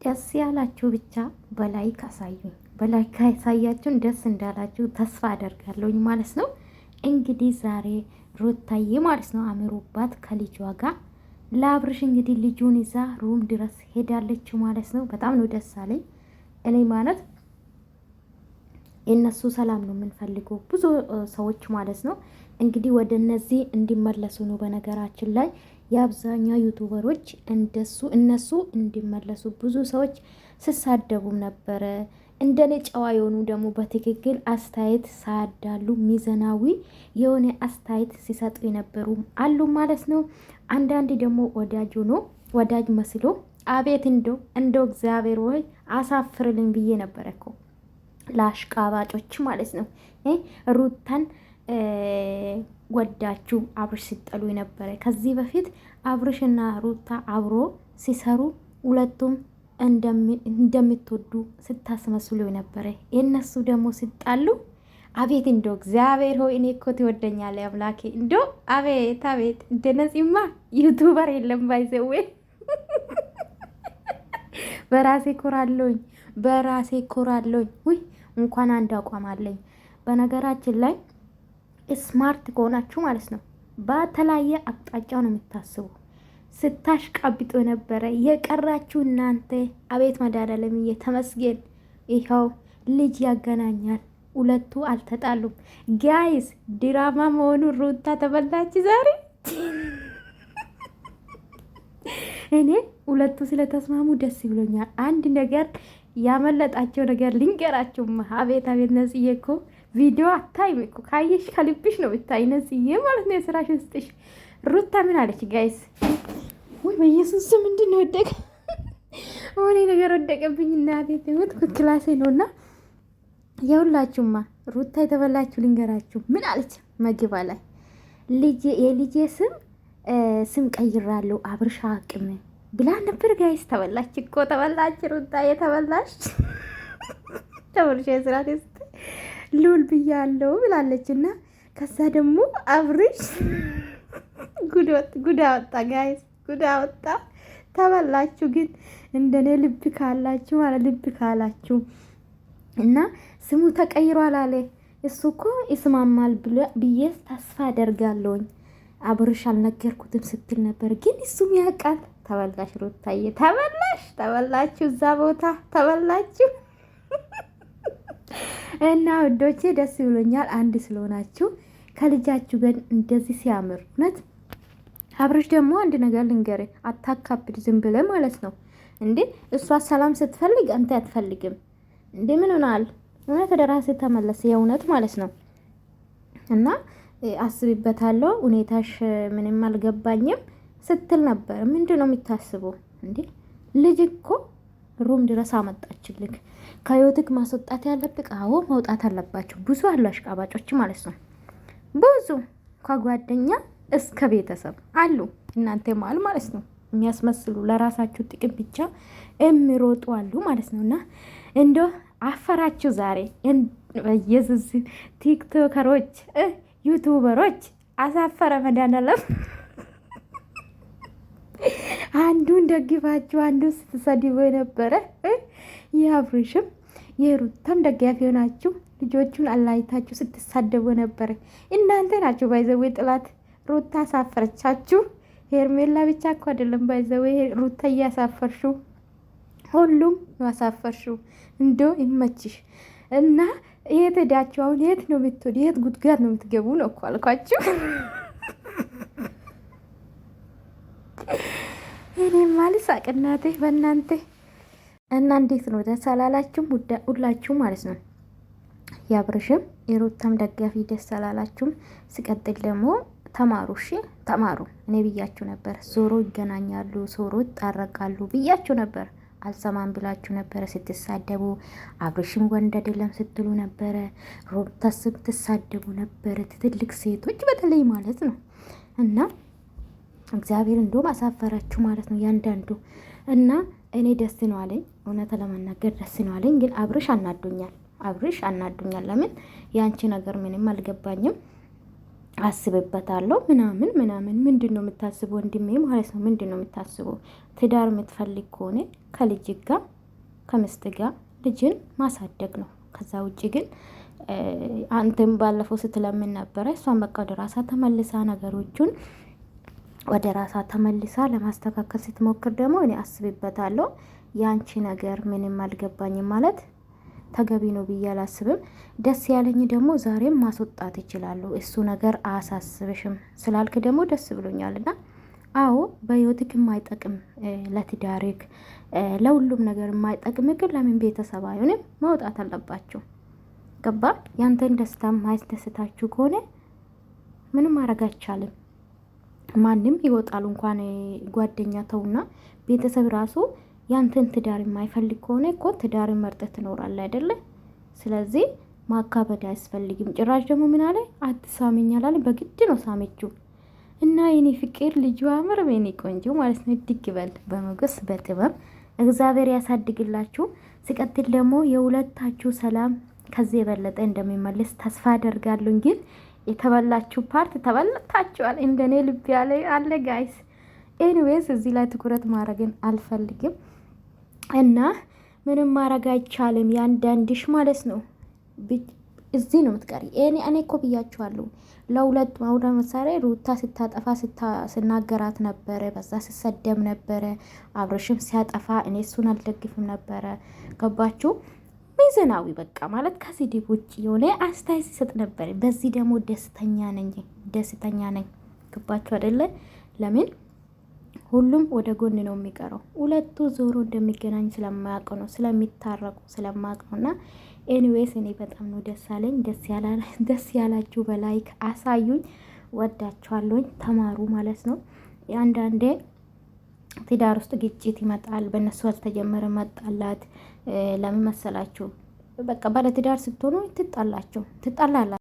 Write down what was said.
ደስ ያላችሁ ብቻ በላይክ አሳዩኝ። በላይክ ካሳያችሁን ደስ እንዳላችሁ ተስፋ አደርጋለሁኝ ማለት ነው። እንግዲህ ዛሬ ሩታዬ ማለት ነው አምሮባት ከልጇ ጋር ለአብርሽ እንግዲህ ልጁን ይዛ ሩም ድረስ ሄዳለች ማለት ነው። በጣም ነው ደስ አለኝ። እኔ ማለት የእነሱ ሰላም ነው የምንፈልገው ብዙ ሰዎች ማለት ነው። እንግዲህ ወደ እነዚህ እንዲመለሱ ነው። በነገራችን ላይ የአብዛኛው ዩቱበሮች እነሱ እንዲመለሱ ብዙ ሰዎች ስሳደቡም ነበረ። እንደኔ ጨዋ የሆኑ ደግሞ በትክክል አስተያየት ሳያዳሉ ሚዘናዊ የሆነ አስተያየት ሲሰጡ የነበሩ አሉ ማለት ነው። አንዳንድ ደግሞ ወዳጅ ሆኖ ወዳጅ መስሎ አቤት እንደው እግዚአብሔር ወይ አሳፍርልኝ ብዬ ነበረ እኮ ለአሽቃባጮች ማለት ነው። ሩታን ወዳችሁ አብርሽ ሲጠሉ የነበረ ከዚህ በፊት አብርሽና ሩታ አብሮ ሲሰሩ ሁለቱም እንደምትወዱ ስታስመስሉ የነበረ የእነሱ ደግሞ ሲጣሉ አቤት እንደው እግዚአብሔር ሆይ እኔ እኮ ትወደኛለህ አምላኬ። እንደው አቤት አቤት እንደነዚህማ ዩቱበር የለም ባይዘዌ በራሴ ኮራለሁኝ። ውይ እንኳን አንድ አቋም አለኝ። በነገራችን ላይ ስማርት ከሆናችሁ ማለት ነው በተለያየ አቅጣጫው ነው የምታስቡ። ስታሽቃብጡ የነበረ የቀራችሁ እናንተ አቤት መድኃኒዓለም ተመስገን። ይኸው ልጅ ያገናኛል። ሁለቱ አልተጣሉም። ጋይስ ድራማ መሆኑን ሩታ ተበላች ዛሬ። እኔ ሁለቱ ስለተስማሙ ደስ ብሎኛል። አንድ ነገር ያመለጣቸው ነገር ልንገራችሁማ። አቤት አቤት ነጽዬ እኮ ቪዲዮ አታይም እኮ ካየሽ ከልብሽ ነው ብታይ። ነጽዬ ማለት ነው የስራሽ ውስጥሽ። ሩታ ምን አለች ጋይስ? ወይ በኢየሱስ ስም ምንድን ነው ወደቀ? ሆኔ ነገር ወደቀብኝ እና ቤት ወጥ ክላሴ ነውና የሁላችሁማ ሩታ የተበላችሁ ልንገራችሁ። ምን አለች መግባ ላይ የልጄ ስም ቀይራለሁ አብርሻ አቅም ብላ ነበር ጋይስ። ተበላች እኮ ተበላች። ሩታ የተበላሽ ተብርሽ የስራት ውስጥ ሉል ብያለሁ ብላለች። እና ከዛ ደግሞ አብርሽ ጉዳ ወጣ ጋይስ፣ ጉዳ ወጣ። ተበላችሁ ግን እንደኔ ልብ ካላችሁ ማለት ልብ ካላችሁ እና ስሙ ተቀይሯል አለ እሱ እኮ ይስማማል ብዬ ተስፋ አደርጋለሁኝ። አብርሽ አልነገርኩትም ስትል ነበር ግን እሱም ያውቃል። ተበላሽ ሩታዬ ተበላችሁ፣ እዛ ቦታ ተበላችሁ። እና ወዶቼ ደስ ብሎኛል አንድ ስለሆናችሁ ከልጃችሁ ጋር እንደዚህ ሲያምር። እውነት አብርሽ ደግሞ አንድ ነገር ልንገር፣ አታካብድ ዝም ብለህ ማለት ነው እንዴ። እሷ ሰላም ስትፈልግ አንተ አትፈልግም እንዴ? ምን ሆናል? እውነት ወደ ራስህ ተመለስ፣ የእውነት ማለት ነው። እና አስብበታለሁ፣ ሁኔታሽ ምንም አልገባኝም ስትል ነበር። ምንድን ነው የሚታስበው እንዴ? ልጅ እኮ ሩም ድረስ አመጣችልክ። ከህይወትክ ማስወጣት ያለብክ። አዎ መውጣት አለባቸው። ብዙ አሉ አሽቃባጮች ማለት ነው። ብዙ ከጓደኛ እስከ ቤተሰብ አሉ እናንተ ማለት ነው። የሚያስመስሉ ለራሳችሁ ጥቅም ብቻ የሚሮጡ አሉ ማለት ነው። እና እንዶ አፈራችሁ ዛሬ በኢየሱስ ቲክቶከሮች፣ ዩቱበሮች አሳፈረ መድኃኒዓለም። አንዱን ደግፋችሁ አንዱ ስትሰድቡ የነበረ የአብርሽም የሩታም ደጋፊ ሆናችሁ ልጆቹን አላይታችሁ ስትሳደቡ ነበረ። እናንተ ናችሁ ባይዘዌ ጥላት። ሩታ አሳፈረቻችሁ። ሄርሜላ ብቻ እኮ አይደለም ባይዘዌ ሩታ እያሳፈርሽው፣ ሁሉም ያሳፈርሽው። እንዶ ይመችሽ። እና የት ሄዳችሁ አሁን? የት ነው የምትወዱ? የት ጉድጓድ ነው የምትገቡ ነው እኮ አልኳችሁ። እኔ ማለት ሳቅናቴ በእናንተ እና እንዴት ነው ደስ አላላችሁም? ሁላችሁ ማለት ነው። የአብርሽም የሩታም ደጋፊ ደስ አላላችሁም? ሲቀጥል ደግሞ ተማሩ፣ እሺ ተማሩ። እኔ ብያችሁ ነበር፣ ዞሮ ይገናኛሉ፣ ዞሮ ይጣረቃሉ ብያችሁ ነበር። አልሰማም ብላችሁ ነበረ ስትሳደቡ። አብርሽም ወንድ አይደለም ስትሉ ነበረ። ሩታ ስትሳደቡ ነበረ፣ ትልቅ ሴቶች በተለይ ማለት ነው። እና እግዚአብሔር እንደውም አሳፈራችሁ ማለት ነው ያንዳንዱ። እና እኔ ደስ ነው አለኝ፣ እውነት ለመናገር ደስ ነው አለኝ። ግን አብርሽ አናዶኛል። ለምን የአንቺ ነገር ምንም አልገባኝም። አስብበታለሁ ምናምን ምናምን። ምንድን ነው የምታስበው ወንድሜ ማለት ነው? ምንድን ነው የምታስበው? ትዳር የምትፈልግ ከሆነ ከልጅ ጋር ከምስት ጋር ልጅን ማሳደግ ነው። ከዛ ውጭ ግን አንተም ባለፈው ስትለምን ነበረ። እሷን በቃ ወደ ራሳ ተመልሳ ነገሮቹን ወደ ራሳ ተመልሳ ለማስተካከል ስትሞክር ደግሞ እኔ አስብበታለሁ። የአንቺ ነገር ምንም አልገባኝም ማለት ተገቢ ነው ብዬ አላስብም። ደስ ያለኝ ደግሞ ዛሬም ማስወጣት ይችላሉ። እሱ ነገር አያሳስብሽም ስላልክ ደግሞ ደስ ብሎኛልና አዎ በህይወትክ የማይጠቅም ለትዳርክ ለሁሉም ነገር የማይጠቅም ግን ለምን ቤተሰብ አይሆንም? መውጣት አለባቸው። ገባ? ያንተን ደስታ ማያስደስታችሁ ከሆነ ምንም ማድረግ አይቻልም። ማንም ይወጣል። እንኳን ጓደኛ ተውና ቤተሰብ ራሱ ያንተን ትዳር የማይፈልግ ከሆነ እኮ ትዳርን መርጠህ ትኖራለህ አይደለ? ስለዚህ ማካበድ አያስፈልግም። ጭራሽ ደግሞ ምን አለ አትሳሚኝ አላለ፣ በግድ ነው ሳመችው። እና የኔ ፍቅር ልጁ አምር የኔ ቆንጆ ማለት ነው። እድግ በል በሞገስ በጥበብ እግዚአብሔር ያሳድግላችሁ። ሲቀጥል ደግሞ የሁለታችሁ ሰላም ከዚህ የበለጠ እንደሚመልስ ተስፋ አደርጋለሁ። ግን የተበላችሁ ፓርት ተበላታችኋል። እንደኔ ልብ ያለ አለ ጋይስ። ኤኒዌይስ እዚህ ላይ ትኩረት ማድረግን አልፈልግም እና ምንም ማድረግ አይቻልም። ያንዳንድሽ ማለት ነው እዚህ ነው የምትቀሪ። እኔ እኮ ብያችኋለሁ። ለሁለት ማውዳ መሳሪያ ሩታ ስታጠፋ ስናገራት ነበረ፣ በዛ ስሰደብ ነበረ። አብረሽም ሲያጠፋ እኔ እሱን አልደግፍም ነበረ። ገባችሁ? ሚዘናዊ በቃ ማለት ከስድብ ውጭ የሆነ አስተያየት ሲሰጥ ነበር። በዚህ ደግሞ ደስተኛ ነኝ። ገባችሁ አይደለ? ለምን ሁሉም ወደ ጎን ነው የሚቀረው። ሁለቱ ዞሮ እንደሚገናኝ ስለማያውቅ ነው፣ ስለሚታረቁ ስለማያውቅ ነው። እና ኤኒዌይስ እኔ በጣም ነው ደስ አለኝ። ደስ ያላችሁ በላይክ አሳዩኝ። ወዳችኋለሁኝ። ተማሩ ማለት ነው። አንዳንዴ ትዳር ውስጥ ግጭት ይመጣል። በእነሱ አልተጀመረ መጣላት። ለምን መሰላችሁ? በቃ ባለ ትዳር ስትሆኑ ትጣላላችሁ።